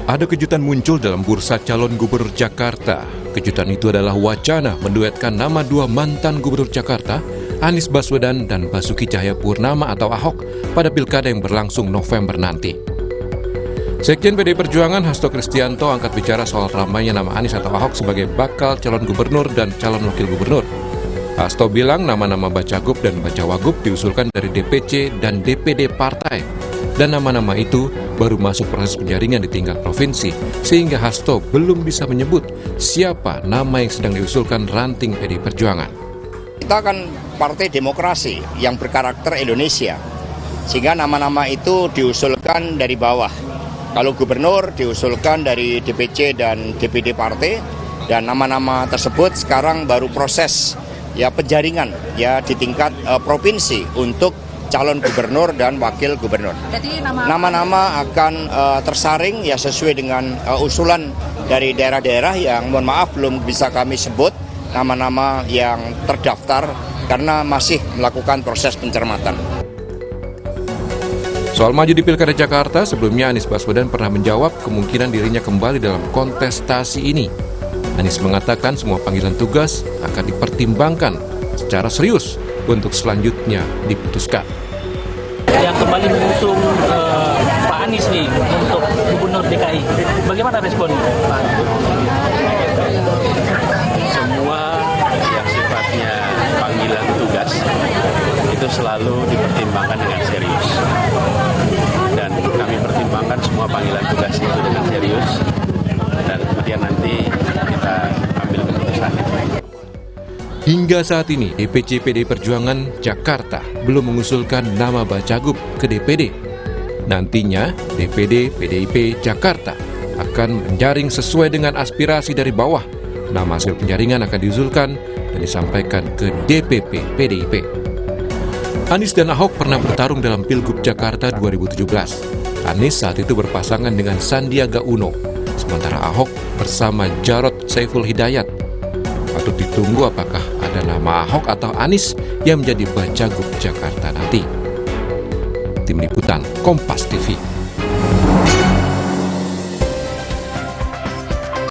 Ada kejutan muncul dalam bursa calon gubernur Jakarta. Kejutan itu adalah wacana menduetkan nama dua mantan gubernur Jakarta, Anies Baswedan dan Basuki Cahayapurnama atau Ahok pada pilkada yang berlangsung November nanti. Sekjen PDI Perjuangan Hasto Kristianto angkat bicara soal ramainya nama Anies atau Ahok sebagai bakal calon gubernur dan calon wakil gubernur. Hasto bilang nama-nama Bacagub dan Bacawagub diusulkan dari DPC dan DPD partai. Dan nama-nama itu baru masuk proses penjaringan di tingkat provinsi, sehingga Hasto belum bisa menyebut siapa nama yang sedang diusulkan ranting PDI Perjuangan. Kita kan partai demokrasi yang berkarakter Indonesia, sehingga nama-nama itu diusulkan dari bawah. Kalau gubernur diusulkan dari DPC dan DPD partai, dan nama-nama tersebut sekarang baru proses penjaringan di tingkat provinsi untuk calon gubernur dan wakil gubernur. Jadi nama-nama akan tersaring sesuai dengan usulan dari daerah-daerah yang mohon maaf belum bisa kami sebut nama-nama yang terdaftar karena masih melakukan proses pencermatan. Soal maju di Pilkada Jakarta, sebelumnya Anies Baswedan pernah menjawab kemungkinan dirinya kembali dalam kontestasi ini. Anies mengatakan semua panggilan tugas akan dipertimbangkan secara serius untuk selanjutnya diputuskan. Yang kembali mengusung Pak Anies nih untuk Gubernur DKI, bagaimana respon Pak? Semua yang sifatnya panggilan tugas itu selalu dipertimbangkan dengan serius. Dan kami pertimbangkan semua panggilan tugas itu dengan serius. Dan kemudian nanti kita ambil keputusan. Hingga saat ini, DPC PDI Perjuangan Jakarta belum mengusulkan nama Bacagub ke DPD. Nantinya, DPD PDIP Jakarta akan menjaring sesuai dengan aspirasi dari bawah. Nama hasil penjaringan akan diusulkan dan disampaikan ke DPP PDIP. Anies dan Ahok pernah bertarung dalam Pilgub Jakarta 2017. Anies saat itu berpasangan dengan Sandiaga Uno, sementara Ahok bersama Jarod Saiful Hidayat. Patut ditunggu apakah ada nama Ahok atau Anies yang menjadi Bacagub Jakarta nanti. Tim Liputan Kompas TV.